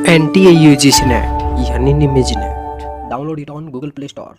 NTA UGC net यानी निमेज net. Download it on Google Play Store.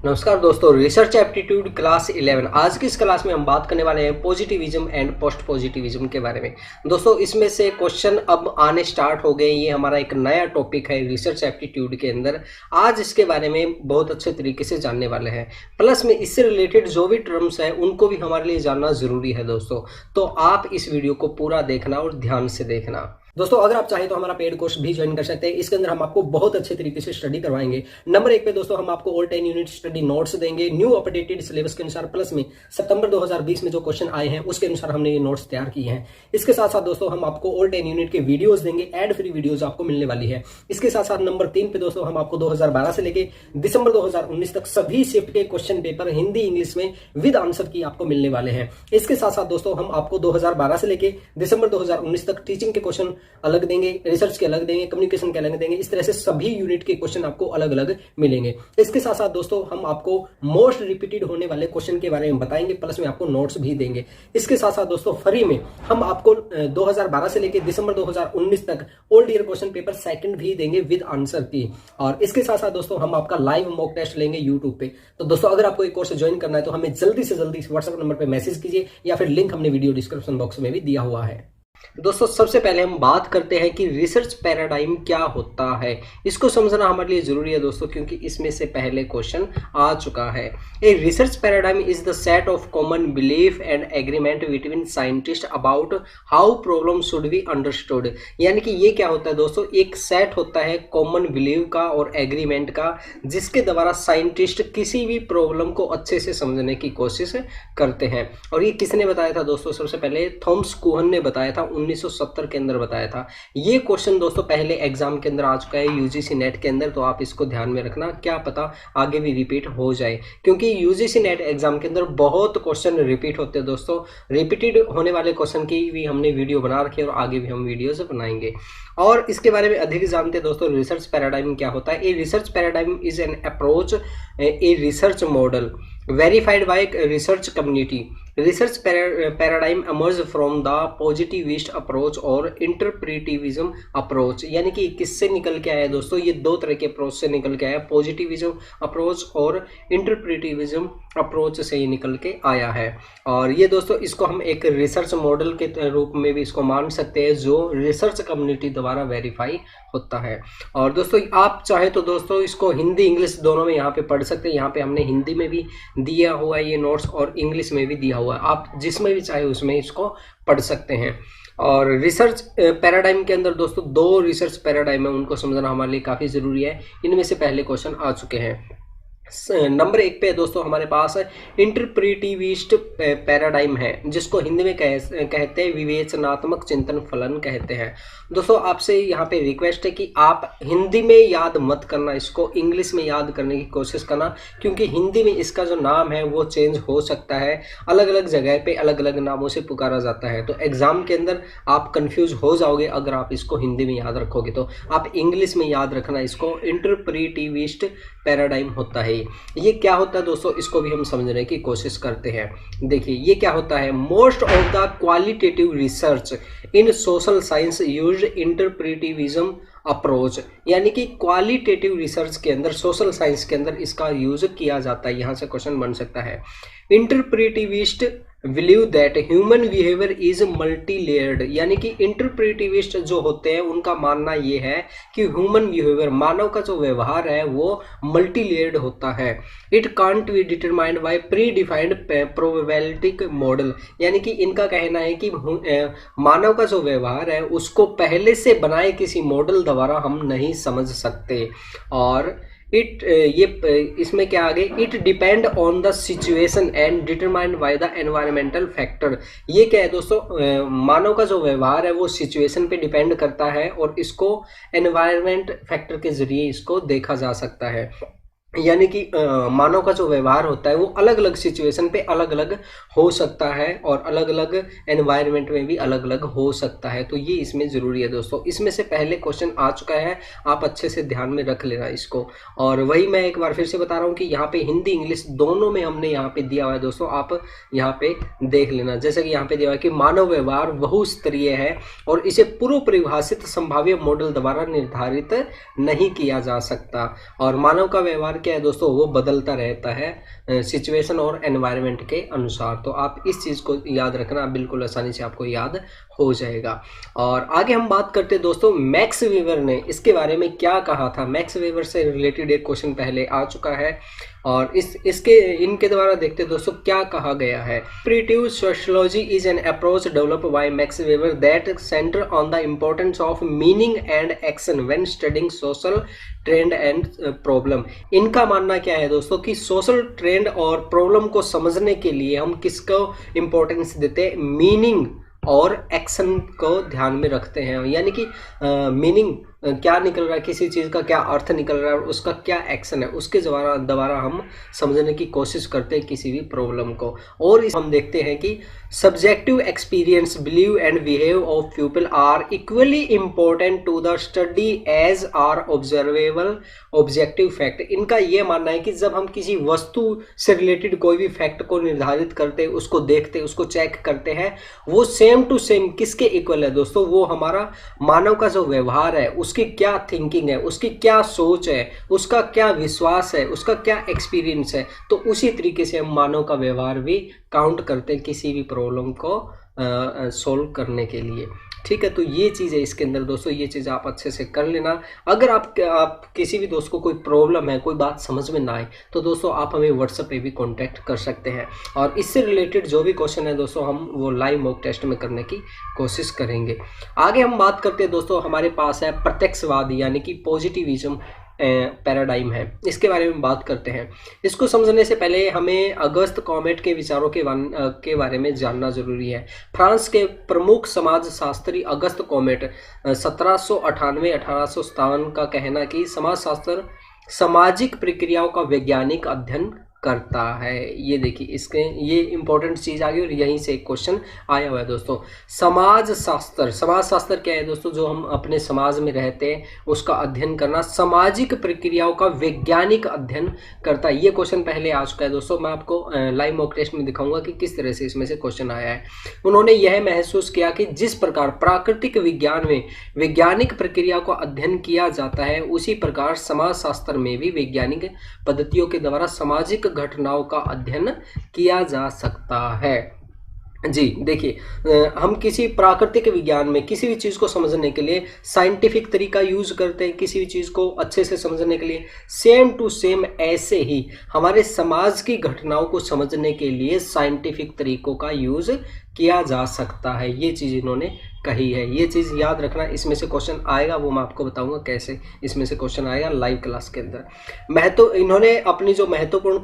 नमस्कार दोस्तों, रिसर्च एप्टीट्यूड क्लास 11। आज की इस क्लास में हम बात करने वाले हैं पॉजिटिविज्म एंड पोस्ट पॉजिटिविज्म के बारे में। दोस्तों, इसमें से क्वेश्चन अब आने स्टार्ट हो गए। ये हमारा एक नया टॉपिक है रिसर्च एप्टीट्यूड के अंदर। आज इसके बारे में बहुत अच्छे तरीके से जानने वाले हैं। प्लस में इससे रिलेटेड जो भी टर्म्स हैं उनको भी हमारे लिए जानना जरूरी है दोस्तों। तो आप इस वीडियो को पूरा देखना और ध्यान से देखना। दोस्तों, अगर आप चाहें तो हमारा पेड कोर्स भी ज्वाइन कर सकते हैं। इसके अंदर हम आपको बहुत अच्छे तरीके से स्टडी करवाएंगे। नंबर 1 पे दोस्तों हम आपको ऑल 10 यूनिट स्टडी नोट्स देंगे न्यू अपडेटेड सिलेबस के अनुसार। प्लस में सितंबर 2020 में जो क्वेश्चन आए हैं उसके अनुसार हमने ये नोट्स तैयार किए हैं। इसके साथ साथ दोस्तों हम आपको ऑल 10 यूनिट के वीडियोस देंगे। एड फ्री वीडियोस आपको मिलने वाली है। इसके साथ साथ नंबर 3 पे दोस्तों हम आपको 2012 से लेके दिसंबर 2019 तक सभी शिफ्ट के क्वेश्चन पेपर हिंदी इंग्लिश में विद आंसर की आपको मिलने वाले हैं। इसके साथ साथ दोस्तों हम आपको 2012 से लेके दिसंबर 2019 तक टीचिंग के क्वेश्चन अलग देंगे, रिसर्च के अलग देंगे, कम्युनिकेशन के अलग देंगे। इस तरह से सभी यूनिट के क्वेश्चन आपको अलग अलग मिलेंगे। इसके साथ साथ दोस्तों हम आपको मोस्ट रिपीटेड होने वाले क्वेश्चन के बारे में बताएंगे। प्लस में आपको नोट्स भी देंगे। इसके साथ साथ दोस्तों फ्री में हम आपको 2012 से लेकर दिसंबर 2019 तक old year question paper second भी देंगे विद आंसर की। और इसके साथ साथ दोस्तों हम आपका लाइव मॉक टेस्ट लेंगे यूट्यूब पे। तो दोस्तों, अगर आपको एक कोर्स ज्वाइन करना है तो हमें जल्दी से जल्दी व्हाट्सएप नंबर पर मैसेज कीजिए या फिर लिंक हमने वीडियो डिस्क्रिप्शन बॉक्स में भी दिया हुआ है। दोस्तों, सबसे पहले हम बात करते हैं कि रिसर्च पैराडाइम क्या होता है। इसको समझना हमारे लिए जरूरी है दोस्तों, क्योंकि इसमें से पहले क्वेश्चन आ चुका है। A research paradigm is the set of common belief and agreement between scientist about how problem should be understood. यानी कि ये क्या होता है दोस्तों, एक सेट होता है कॉमन बिलीव का और एग्रीमेंट का, जिसके द्वारा साइंटिस्ट किसी भी प्रॉब्लम को अच्छे से समझने की कोशिश करते हैं। और ये किसने बताया था दोस्तों? सबसे पहले थॉमस कुहन ने बताया था, 1970 के अंदर बताया था। ये क्वेश्चन दोस्तों पहले एग्जाम के अंदर आ चुका है यूजीसी नेट के अंदर। तो आप इसको ध्यान में रखना, क्या पता आगे भी रिपीट हो जाए, क्योंकि यूजीसी नेट एग्जाम के अंदर बहुत क्वेश्चन रिपीट होते हैं दोस्तों। रिपीटेड होने वाले क्वेश्चन की भी हमने वीडियो बना रखी है और आगे भी हम वीडियोस बनाएंगे और इसके बारे में अधिक जानते हैं दोस्तों। रिसर्च पैराडाइम क्या होता है? A research paradigm is an approach, a research model verified by research community. Research paradigm emerge from the positivist approach और interpretivism approach। यानी कि किससे निकल के आया दोस्तों? ये दो तरह के अप्रोच से निकल के आया, पॉजिटिविज्म अप्रोच और इंटरप्रेटिविज्म अप्रोच से ही निकल के आया है। और ये दोस्तों इसको हम एक रिसर्च मॉडल के रूप में भी इसको मान सकते हैं, जो रिसर्च कम्युनिटी द्वारा वेरीफाई होता है। और दोस्तों आप चाहे तो दोस्तों इसको हिंदी इंग्लिश दोनों में यहाँ पे पढ़ सकते हैं। यहाँ पे हमने हिंदी में भी दिया हुआ है ये नोट्स और इंग्लिश में भी दिया हुआ है। आप जिसमें भी चाहे उसमें इसको पढ़ सकते हैं। और रिसर्च पैराडाइम के अंदर दोस्तों दो रिसर्च पैराडाइम है, उनको समझना हमारे लिए काफ़ी ज़रूरी है। इनमें से पहले क्वेश्चन आ चुके हैं। नंबर 1 पे दोस्तों हमारे पास इंटरप्रेटिविस्ट पैराडाइम है, जिसको हिंदी में कहते हैं विवेचनात्मक चिंतन फलन कहते हैं। दोस्तों आपसे यहाँ पे रिक्वेस्ट है कि आप हिंदी में याद मत करना, इसको इंग्लिश में याद करने की कोशिश करना, क्योंकि हिंदी में इसका जो नाम है वो चेंज हो सकता है। अलग अलग जगह पे अलग अलग नामों से पुकारा जाता है। तो एग्जाम के अंदर आप कंफ्यूज हो जाओगे अगर आप इसको हिंदी में याद रखोगे। तो आप इंग्लिश में याद रखना, इसको इंटरप्रेटिविस्ट पैराडाइम होता है। ये क्या होता है दोस्तों, इसको भी हम समझने की कोशिश करते हैं। देखिए ये क्या होता है। Most of the qualitative research in social science used interpretivism approach. यानी कि क्वालिटेटिव रिसर्च के अंदर, सोशल साइंस के अंदर इसका यूज किया जाता है। यहाँ से क्वेश्चन बन सकता है। Interpretivist believe that human behaviour is multi layered. यानी कि इंटरप्रेटिविस्ट जो होते हैं उनका मानना ये है कि ह्यूमन बिहेवियर, मानव का जो व्यवहार है वो मल्टी लेयर्ड होता है। It can't be determined by pre defined probability model. यानी कि इनका कहना है कि मानव का जो व्यवहार है उसको पहले से बनाए किसी मॉडल द्वारा हम नहीं समझ सकते। और इसमें क्या आगे, it depend on the situation and determined by the environmental factor. ये क्या है दोस्तों, मानव का जो व्यवहार है वो सिचुएशन पे डिपेंड करता है और इसको एनवायरमेंट फैक्टर के जरिए इसको देखा जा सकता है। यानी कि मानव का जो व्यवहार होता है वो अलग अलग सिचुएशन पे अलग अलग हो सकता है और अलग अलग एनवायरनमेंट में भी अलग अलग हो सकता है। तो ये इसमें ज़रूरी है दोस्तों। इसमें से पहले क्वेश्चन आ चुका है, आप अच्छे से ध्यान में रख लेना इसको। और वही मैं एक बार फिर से बता रहा हूँ कि यहाँ पे हिंदी इंग्लिश दोनों में हमने यहाँ पे दिया हुआ है दोस्तों, आप यहाँ पे देख लेना। जैसे कि यहाँ पे दिया हुआ है कि मानव व्यवहार बहुस्तरीय है और इसे पूर्व परिभाषित संभाव्य मॉडल द्वारा निर्धारित नहीं किया जा सकता। और मानव का व्यवहार क्या है दोस्तों, वो बदलता रहता है सिचुएशन और एनवायरनमेंट के अनुसार। तो आप इस चीज़ को याद रखना, बिल्कुल आसानी से आपको याद हो जाएगा। और आगे हम बात करते हैं दोस्तों, मैक्स वेबर ने इसके बारे में क्या कहा था। मैक्स वेबर से रिलेटेड एक क्वेश्चन पहले आ चुका है और इनके द्वारा देखते हैं दोस्तों क्या कहा गया है। Interpretive sociology is an approach develop by Max Weber that centre on the importance of meaning and action when studying social trend and problem. इनका मानना क्या है दोस्तों कि सोशल ट्रेंड और प्रॉब्लम को समझने के लिए हम किसको इम्पोर्टेंस देते हैं, मीनिंग और एक्शन को ध्यान में रखते हैं। यानी कि मीनिंग क्या निकल रहा है, किसी चीज़ का क्या अर्थ निकल रहा है और उसका क्या एक्शन है, उसके द्वारा हम समझने की कोशिश करते हैं किसी भी प्रॉब्लम को। और हम देखते हैं कि subjective experience, believe and behave of people are equally important to the study as are observable objective fact. इनका ये मानना है कि जब हम किसी वस्तु से रिलेटेड कोई भी फैक्ट को निर्धारित करते हैं, उसको देखते हैं, उसको चेक करते हैं, वो सेम टू सेम किसके इक्वल है दोस्तों, वो हमारा मानव का जो व्यवहार है, उसकी क्या थिंकिंग है, उसकी क्या सोच है, उसका क्या विश्वास है, उसका क्या एक्सपीरियंस है। तो उसी तरीके से हम मानव का व्यवहार भी काउंट करते हैं किसी भी प्रॉब्लम को सॉल्व करने के लिए। ठीक है, तो ये चीज़ है इसके अंदर दोस्तों, ये चीज़ आप अच्छे से कर लेना। अगर आप किसी भी दोस्त को कोई प्रॉब्लम है, कोई बात समझ में ना आए, तो दोस्तों आप हमें व्हाट्सएप पे भी कांटेक्ट कर सकते हैं और इससे रिलेटेड जो भी क्वेश्चन है दोस्तों हम वो लाइव मॉक टेस्ट में करने की कोशिश करेंगे। आगे हम बात करते हैं दोस्तों, हमारे पास है प्रत्यक्षवाद यानी कि पॉजिटिविज्म पैराडाइम है, इसके बारे में बात करते हैं। इसको समझने से पहले हमें अगस्त कॉमेट के विचारों के बारे में जानना जरूरी है। फ्रांस के प्रमुख समाजशास्त्री अगस्त कॉमेट 1798-1857 का कहना कि समाजशास्त्र सामाजिक प्रक्रियाओं का वैज्ञानिक अध्ययन करता है। ये देखिए, इसके ये इंपॉर्टेंट चीज़ आ गई और यहीं से एक क्वेश्चन आया हुआ है दोस्तों। समाज शास्त्र क्या है दोस्तों, जो हम अपने समाज में रहते हैं उसका अध्ययन करना, सामाजिक प्रक्रियाओं का वैज्ञानिक अध्ययन करता है। ये क्वेश्चन पहले आ चुका है दोस्तों, मैं आपको लाइव मॉक टेस्ट में दिखाऊंगा कि किस तरह से इसमें से क्वेश्चन आया है। उन्होंने यह महसूस किया कि जिस प्रकार प्राकृतिक विज्ञान में वैज्ञानिक प्रक्रिया का अध्ययन किया जाता है, उसी प्रकार समाजशास्त्र में भी वैज्ञानिक पद्धतियों के द्वारा सामाजिक घटनाओं का अध्ययन किया जा सकता है। जी देखिए, हम किसी प्राकृतिक विज्ञान में किसी भी चीज़ को समझने के लिए साइंटिफिक तरीका यूज करते हैं, किसी भी चीज़ को अच्छे से समझने के लिए। सेम टू सेम ऐसे ही हमारे समाज की घटनाओं को समझने के लिए साइंटिफिक तरीकों का यूज किया जा सकता है। ये चीज़ इन्होंने कही है, ये चीज़ याद रखना। इसमें से क्वेश्चन आएगा, वो मैं आपको बताऊंगा कैसे इसमें से क्वेश्चन आएगा लाइव क्लास के अंदर। इन्होंने अपनी जो महत्वपूर्ण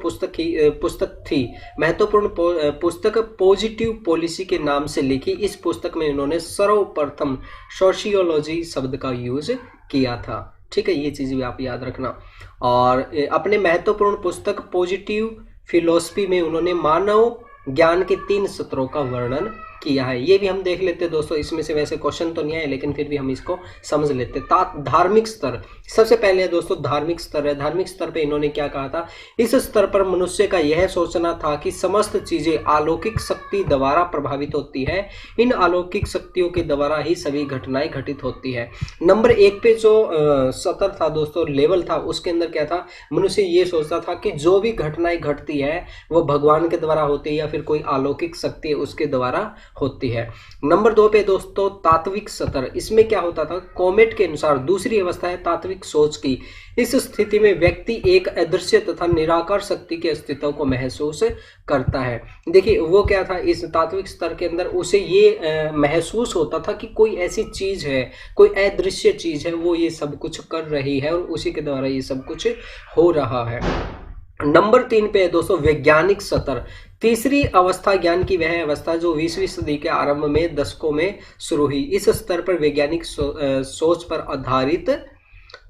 पुस्तक पॉजिटिव पॉलिसी के नाम से लिखी। इस पुस्तक में इन्होंने सर्वप्रथम सोशियोलॉजी शब्द का यूज किया था। ठीक है, ये चीज़ भी आप याद रखना। और अपने महत्वपूर्ण पुस्तक पॉजिटिव फिलॉसफी में उन्होंने मानव ज्ञान के 3 स्तरों का वर्णन किया है। ये भी हम देख लेते हैं दोस्तों, इसमें से वैसे क्वेश्चन तो नहीं आए लेकिन फिर भी हम इसको समझ लेते हैं। धार्मिक स्तर, सबसे पहले दोस्तों धार्मिक स्तर है। धार्मिक स्तर पे इन्होंने क्या कहा था, इस स्तर पर मनुष्य का यह सोचना था कि समस्त चीजें अलौकिक शक्ति द्वारा प्रभावित होती है, इन अलौकिक शक्तियों के द्वारा ही सभी घटनाएं घटित होती है। नंबर 1 पे जो स्तर था दोस्तों, लेवल था, उसके अंदर क्या था, मनुष्य ये सोचता था कि जो भी घटनाएं घटती है वो भगवान के द्वारा होती है या फिर कोई अलौकिक शक्ति है उसके द्वारा होती है। नंबर 2 पे दोस्तों तात्विक स्तर, इसमें क्या होता था, कॉमेट के अनुसार दूसरी अवस्था है तात्विक सोच की। इस स्थिति में व्यक्ति एक अदृश्य तथा निराकार शक्ति के अस्तित्व को महसूस करता है। देखिए वो क्या था, इस तात्विक स्तर के अंदर उसे ये महसूस होता था कि कोई ऐसी चीज है, कोई अदृश्य चीज है, वो ये सब कुछ कर रही है और उसी के द्वारा ये सब कुछ हो रहा है। नंबर 3 पे दोस्तों वैज्ञानिक स्तर, तीसरी अवस्था ज्ञान की वह अवस्था जो 20वीं सदी के आरंभ में दशकों में शुरू हुई। इस स्तर पर वैज्ञानिक सोच पर आधारित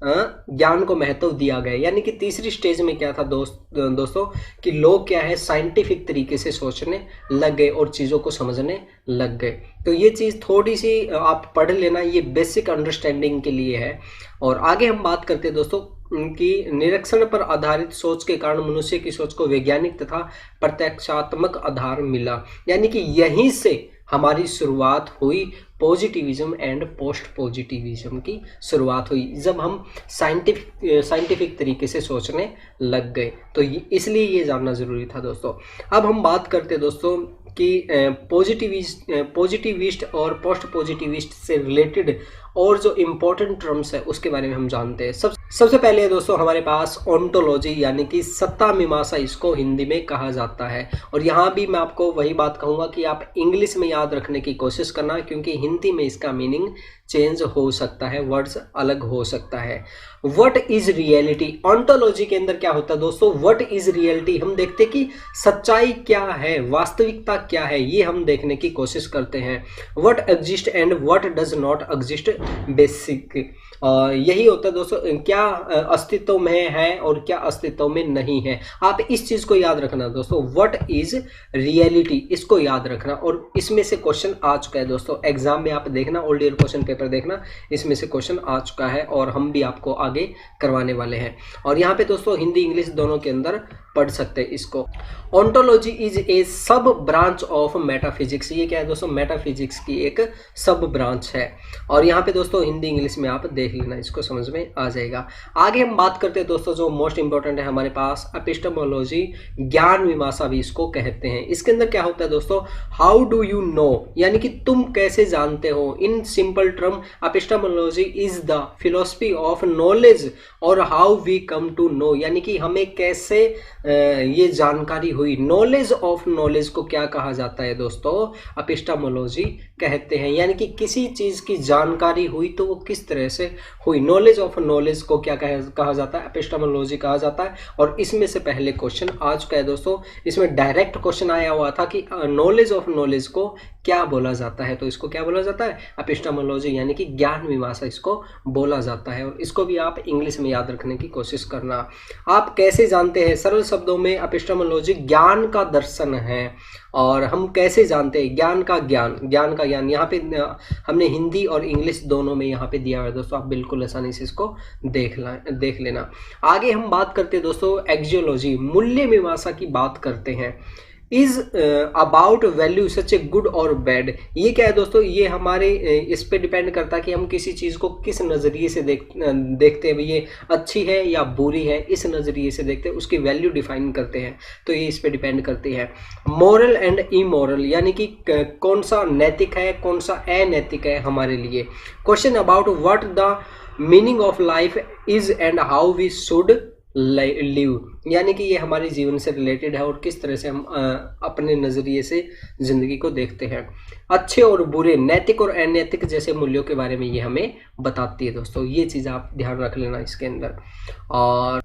ज्ञान को महत्व दिया गया। यानी कि तीसरी स्टेज में क्या था दोस्तों कि लोग क्या है साइंटिफिक तरीके से सोचने लग गए और चीज़ों को समझने लग गए। तो ये चीज़ थोड़ी सी आप पढ़ लेना, ये बेसिक अंडरस्टैंडिंग के लिए है। और आगे हम बात करते हैं दोस्तों कि निरीक्षण पर आधारित सोच के कारण मनुष्य की सोच को वैज्ञानिक तथा प्रत्यक्षात्मक आधार मिला। यानी कि यहीं से हमारी शुरुआत हुई पॉजिटिविज्म एंड पोस्ट पॉजिटिविज्म की शुरुआत हुई, जब हम साइंटिफिक तरीके से सोचने लग गए। तो इसलिए ये जानना ज़रूरी था दोस्तों। अब हम बात करते हैं दोस्तों कि पॉजिटिविस्ट और पोस्ट पॉजिटिविस्ट से रिलेटेड और जो इम्पोर्टेंट टर्म्स है उसके बारे में हम जानते हैं। सबसे पहले दोस्तों हमारे पास ओंटोलॉजी यानी कि सत्ता मीमांसा, इसको हिंदी में कहा जाता है। और यहाँ भी मैं आपको वही बात कहूँगा कि आप इंग्लिश में याद रखने की कोशिश करना, क्योंकि हिंदी में इसका मीनिंग चेंज हो सकता है, वर्ड्स अलग हो सकता है। व्हाट इज रियलिटी, ओंटोलॉजी के अंदर क्या होता है दोस्तों, व्हाट इज रियलिटी, हम देखते कि सच्चाई क्या है, वास्तविकता क्या है, ये हम देखने की कोशिश करते हैं। What exist and what does not exist, basic यही होता है दोस्तों, क्या अस्तित्व में है और क्या अस्तित्व में नहीं है। आप इस चीज को याद रखना दोस्तों, व्हाट इज रियलिटी, इसको याद रखना। और इसमें से क्वेश्चन आ चुका है दोस्तों, एग्जाम में आप देखना, ओल्ड ईयर क्वेश्चन पेपर देखना, इसमें से क्वेश्चन आ चुका है और हम भी आपको आगे करवाने वाले हैं। और यहाँ पे दोस्तों हिंदी इंग्लिश दोनों के अंदर पढ़ सकते हैं इसको। ओंटोलॉजी इज ए सब ब्रांच ऑफ मेटाफिजिक्स, ये क्या है दोस्तों, मेटाफिजिक्स की एक सब ब्रांच है। और यहाँ पे दोस्तों हिंदी इंग्लिश में आप देख लेना, इसको समझ में आ जाएगा। आगे हम बात करते हैं दोस्तों जो मोस्ट इंपॉर्टेंट है हमारे पास, एपिस्टेमोलॉजी, ज्ञान मीमांसा भी इसको कहते हैं। इसके अंदर क्या होता है दोस्तों, हाउ डू यू नो, यानी कि तुम कैसे जानते हो। In simple term epistemology is the philosophy of knowledge और how we come to know, यानी कि हमें कैसे ये जानकारी हुई। नॉलेज ऑफ नॉलेज को क्या कहा जाता है दोस्तों, एपिस्टेमोलॉजी कहते हैं। यानी कि किसी चीज की जानकारी हुई तो वो किस तरह से हुई, नॉलेज ऑफ नॉलेज को क्या कहा जाता है, एपिस्टेमोलॉजी कहा जाता है। और इसमें से पहले क्वेश्चन आ चुका है दोस्तों, इसमें डायरेक्ट क्वेश्चन आया हुआ था कि नॉलेज ऑफ नॉलेज को क्या बोला जाता है, तो इसको क्या बोला जाता है, एपिस्टेमोलॉजी, यानी कि ज्ञान मीमांसा इसको बोला जाता है। और इसको भी आप इंग्लिश में याद रखने की कोशिश करना। आप कैसे जानते हैं, सरल शब्दों में एपिस्टेमोलॉजी ज्ञान का दर्शन है। और हम कैसे जानते हैं, ज्ञान का ज्ञान यहाँ पे हमने हिंदी और इंग्लिश दोनों में यहाँ पे दिया हुआ है दोस्तों, आप बिल्कुल आसानी से इसको देख लेना। आगे हम बात करते हैं दोस्तों एक्जियोलॉजी, मूल्य मीमांसा की बात करते हैं। Is about value such a good और बैड, ये क्या है दोस्तों, ये हमारे इस पे डिपेंड करता है कि हम किसी चीज़ को किस नज़रिए से देखते हैं, ये अच्छी है या बुरी है, इस नज़रिए से देखते हैं, उसकी वैल्यू डिफाइन करते हैं। तो ये इस पे डिपेंड करती है। मॉरल एंड इमोरल, यानी कि कौन सा नैतिक है कौन सा अनैतिक है हमारे लिए। Question about what the meaning of life is and how we should live, यानी कि ये हमारे जीवन से रिलेटेड है और किस तरह से हम अपने नज़रिए से ज़िंदगी को देखते हैं। अच्छे और बुरे, नैतिक और अनैतिक जैसे मूल्यों के बारे में ये हमें बताती है दोस्तों, ये चीज़ आप ध्यान रख लेना इसके अंदर। और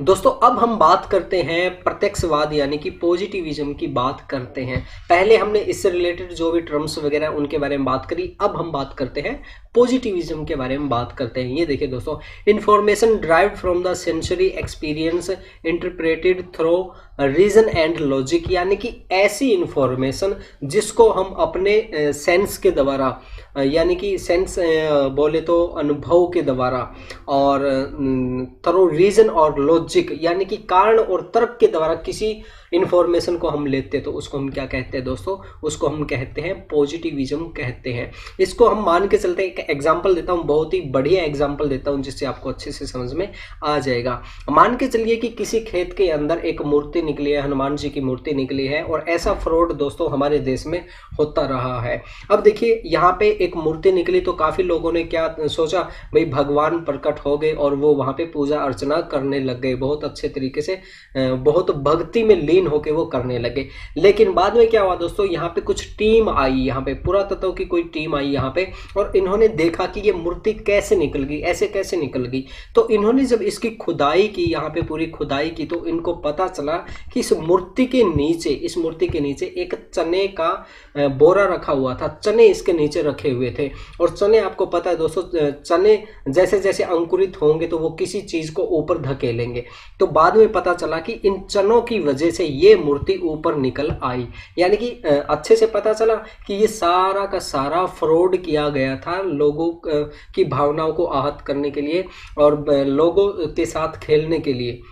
दोस्तों अब हम बात करते हैं प्रत्यक्षवाद यानी कि पॉजिटिविज्म की बात करते हैं। पहले हमने इससे रिलेटेड जो भी टर्म्स वगैरह उनके बारे में बात करी, अब हम बात करते हैं पॉजिटिविज्म के बारे में बात करते हैं। ये देखिए दोस्तों, information derived from the sensory experience interpreted through reason and logic, यानी कि ऐसी इंफॉर्मेशन जिसको हम अपने सेंस के द्वारा, यानी कि सेंस बोले तो अनुभव के द्वारा, और थ्रू रीजन और लॉजिक यानी कि कारण और तर्क के द्वारा किसी इन्फॉर्मेशन को हम लेते हैं तो उसको हम क्या कहते हैं दोस्तों, उसको हम कहते हैं पॉजिटिविज्म कहते हैं। इसको हम मान के चलते हैं, एक एग्जांपल देता हूँ, बहुत ही बढ़िया एग्जांपल देता हूँ जिससे आपको अच्छे से समझ में आ जाएगा। मान के चलिए कि किसी खेत के अंदर एक मूर्ति निकली है, हनुमान जी की मूर्ति निकली है, और ऐसा फ्रॉड दोस्तों हमारे देश में होता रहा है। अब देखिए यहाँ पे एक मूर्ति निकली तो काफ़ी लोगों ने क्या सोचा, भाई भगवान प्रकट हो गए और वो वहाँ पे पूजा अर्चना करने लग गए, बहुत अच्छे तरीके से, बहुत भक्ति में लीन लीन होकर वो करने लगे। लेकिन बाद में क्या हुआ दोस्तों, यहाँ पे कुछ टीम आई, यहाँ पे पुरातत्व की कोई टीम आई यहाँ पे, और इन्होंने देखा कि ये मूर्ति कैसे निकल गई, ऐसे कैसे निकल गई। तो इन्होंने जब इसकी खुदाई की, यहाँ पे पूरी खुदाई की, तो इनको पता चला कि इस मूर्ति के नीचे एक चने का बोरा रखा हुआ था। चने इसके नीचे रखे हुए थे, और चने आपको पता है दोस्तों, चने जैसे जैसे अंकुरित होंगे तो वो किसी चीज को ऊपर धकेलेंगे। तो बाद में पता चला कि इन चनों की वजह से ये मूर्ति ऊपर निकल आई। यानी कि अच्छे से पता चला कि ये सारा का सारा फ्रॉड किया गया था लोगों की भावनाओं को आहत करने के लिए और लोगों के साथ खेलने के लिए,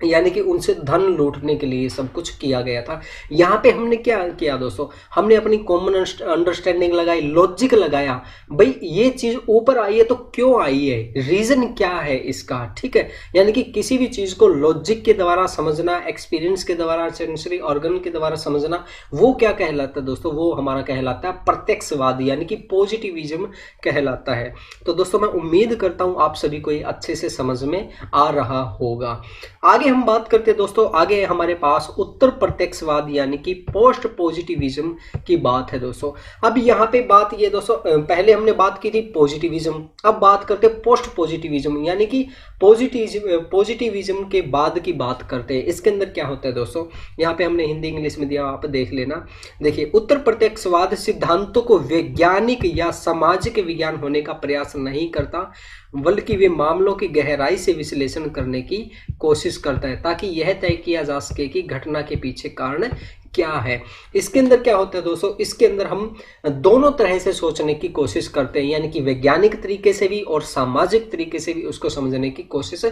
यानी कि उनसे धन लूटने के लिए सब कुछ किया गया था। यहाँ पे हमने क्या किया दोस्तों, हमने अपनी कॉमन अंडरस्टैंडिंग लगाई, लॉजिक लगाया, भाई ये चीज ऊपर आई है तो क्यों आई है, रीजन क्या है इसका, ठीक है। यानी कि किसी भी चीज को लॉजिक के द्वारा समझना, एक्सपीरियंस के द्वारा, सेंसरी ऑर्गन के द्वारा समझना, वो क्या कहलाता है दोस्तों, वो हमारा कहलाता है प्रत्यक्षवाद, यानी कि पॉजिटिविज्म कहलाता है। तो दोस्तों मैं उम्मीद करता हूं आप सभी को ये अच्छे से समझ में आ रहा होगा। आगे हम बात करते हैं दोस्तों, आगे हमारे पास उत्तर प्रत्यक्षवाद यानी कि पोस्ट पॉजिटिविज्म की बात है दोस्तों। अब यहाँ पे बात ये दोस्तों, पहले हमने बात की थी पॉजिटिविज्म, अब बात करते हैं पोस्ट पॉजिटिविज्म, यानी कि पॉजिटिविज्म के बाद की बात करते हैं। इसके अंदर क्या होता है दोस्तों, यहाँ पे हमने हिंदी इंग्लिश में दिया, आप देख लेना। देखिए, उत्तर प्रत्यक्षवाद सिद्धांतों को वैज्ञानिक या सामाजिक विज्ञान होने का प्रयास नहीं करता, बल्कि वे मामलों की गहराई से विश्लेषण करने की कोशिश करता है ताकि यह तय किया जा सके कि घटना के पीछे कारण क्या है। इसके अंदर क्या होता है दोस्तों, इसके अंदर हम दोनों तरह से सोचने की कोशिश करते हैं, यानी कि वैज्ञानिक तरीके से भी और सामाजिक तरीके से भी उसको समझने की कोशिश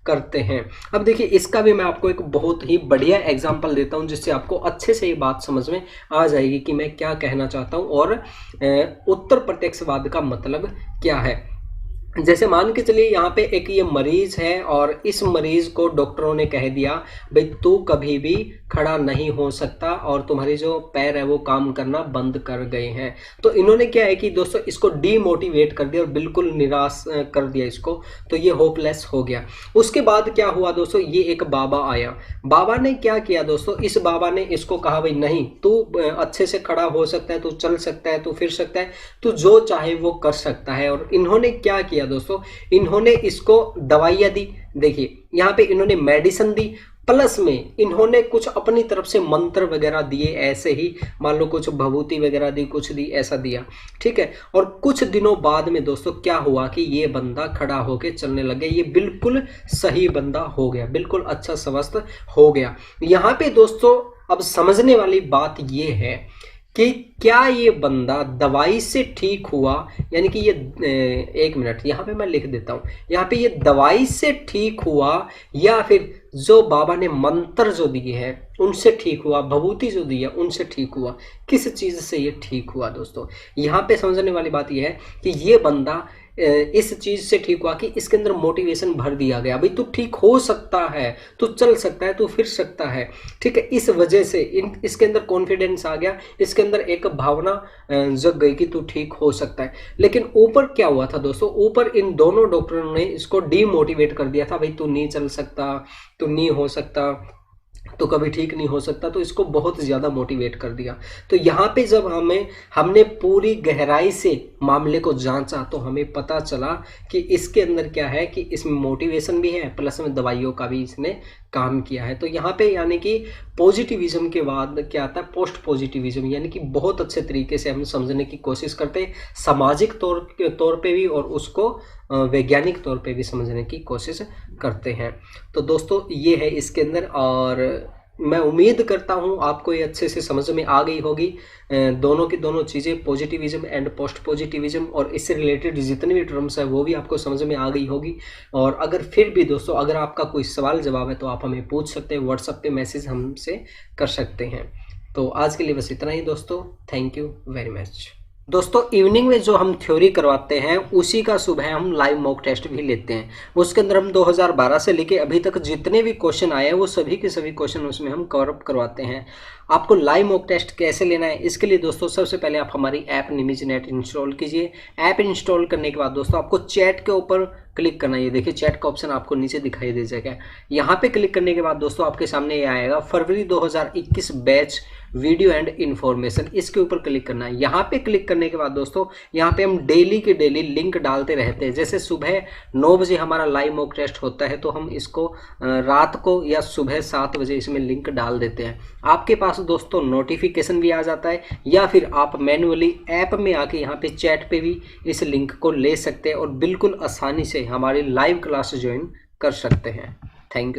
करते हैं। अब देखिए, इसका भी मैं आपको एक बहुत ही बढ़िया एग्जांपल देता हूं जिससे आपको अच्छे से ये बात समझ में आ जाएगी कि मैं क्या कहना चाहता हूं और उत्तर प्रत्यक्षवाद का मतलब क्या है। जैसे मान के चलिए यहाँ पे एक ये मरीज है और इस मरीज को डॉक्टरों ने कह दिया भाई तू कभी भी खड़ा नहीं हो सकता और तुम्हारी जो पैर है वो काम करना बंद कर गए हैं। तो इन्होंने क्या है कि दोस्तों इसको डीमोटिवेट कर दिया और बिल्कुल निराश कर दिया इसको, तो ये होपलेस हो गया। उसके बाद क्या हुआ दोस्तों, ये एक बाबा आया। बाबा ने क्या किया दोस्तों, इस बाबा ने इसको कहा भाई नहीं, तू अच्छे से खड़ा हो सकता है, तू चल सकता है, तू फिर सकता है, तू जो चाहे वो कर सकता है। और इन्होंने क्या किया दोस्तों, इन्होंने इसको दवाइयाँ दी। देखिए यहाँ पे इन्होंने मेडिसिन दी, प्लस में इन्होंने कुछ अपनी तरफ से मंत्र वगैरह दिए, ऐसे ही मान लो कुछ भभूति वगैरह दी, कुछ दी, ऐसा दिया, ठीक है। और कुछ दिनों बाद में दोस्तों क्या हुआ कि ये बंदा खड़ा होके चलने लगे, ये बिल्कुल सही बंदा हो गया, बिल्कुल अच्छा स्वस्थ हो गया। यहाँ पे दोस्तों अब समझने वाली बात ये है कि क्या ये बंदा दवाई से ठीक हुआ, यानी कि ये एक मिनट यहाँ पे मैं लिख देता हूँ, यहाँ पे ये दवाई से ठीक हुआ या फिर जो बाबा ने मंत्र जो दिए हैं उनसे ठीक हुआ, भभूति जो दी है उनसे ठीक हुआ, किस चीज़ से ये ठीक हुआ दोस्तों। यहाँ पे समझने वाली बात यह है कि ये बंदा इस चीज से ठीक हुआ कि इसके अंदर मोटिवेशन भर दिया गया, भाई तू ठीक हो सकता है, तू चल सकता है, तू फिर सकता है, ठीक है। इस वजह से इसके अंदर कॉन्फिडेंस आ गया, इसके अंदर एक भावना जग गई कि तू ठीक हो सकता है। लेकिन ऊपर क्या हुआ था दोस्तों, ऊपर इन दोनों डॉक्टरों ने इसको डीमोटिवेट कर दिया था, भाई तू नहीं चल सकता, तू नहीं हो सकता, तो कभी ठीक नहीं हो सकता, तो इसको बहुत ज़्यादा मोटिवेट कर दिया। तो यहाँ पे जब हमने पूरी गहराई से मामले को जांचा तो हमें पता चला कि इसके अंदर क्या है कि इसमें मोटिवेशन भी है, प्लस में दवाइयों का भी इसने काम किया है। तो यहाँ पे यानी कि पॉजिटिविज्म के बाद क्या आता है, पोस्ट पॉजिटिविज्म, यानी कि बहुत अच्छे तरीके से हम समझने की कोशिश करते हैं, सामाजिक तौर पे भी और उसको वैज्ञानिक तौर पे भी समझने की कोशिश करते हैं। तो दोस्तों ये है इसके अंदर, और मैं उम्मीद करता हूँ आपको ये अच्छे से समझ में आ गई होगी, दोनों की दोनों चीज़ें, पॉजिटिविज्म एंड पोस्ट पॉजिटिविज्म, और इससे रिलेटेड जितनी भी टर्म्स है वो भी आपको समझ में आ गई होगी। और अगर फिर भी दोस्तों अगर आपका कोई सवाल जवाब है तो आप हमें पूछ सकते हैं, व्हाट्सएप पे मैसेज हमसे कर सकते हैं। तो आज के लिए बस इतना ही दोस्तों, थैंक यू वेरी मच। दोस्तों इवनिंग में जो हम थ्योरी करवाते हैं उसी का सुबह हम लाइव मॉक टेस्ट भी लेते हैं। उसके अंदर हम 2012 से लेके अभी तक जितने भी क्वेश्चन आए हैं वो सभी के सभी क्वेश्चन उसमें हम कवर अप करवाते हैं। आपको लाइव मॉक टेस्ट कैसे लेना है, इसके लिए दोस्तों सबसे पहले आप हमारी ऐप निमिजनेट इंस्टॉल कीजिए। ऐप इंस्टॉल करने के बाद दोस्तों आपको चैट के ऊपर क्लिक करना है। ये देखिए चैट का ऑप्शन आपको नीचे दिखाई दे जाएगा। यहाँ पे क्लिक करने के बाद दोस्तों आपके सामने ये आएगा फरवरी 2021 बैच वीडियो एंड इन्फॉर्मेशन, इसके ऊपर क्लिक करना है। यहाँ पे क्लिक करने के बाद दोस्तों यहाँ पे हम डेली के डेली लिंक डालते रहते हैं। जैसे सुबह 9 बजे हमारा लाइव मॉक टेस्ट होता है तो हम इसको रात को या सुबह 7 बजे इसमें लिंक डाल देते हैं। आपके पास दोस्तों नोटिफिकेशन भी आ जाता है, या फिर आप मैन्युअली ऐप में आके यहाँ पे चैट पे भी इस लिंक को ले सकते हैं और बिल्कुल आसानी से हमारी लाइव क्लास ज्वाइन कर सकते हैं। Thank you.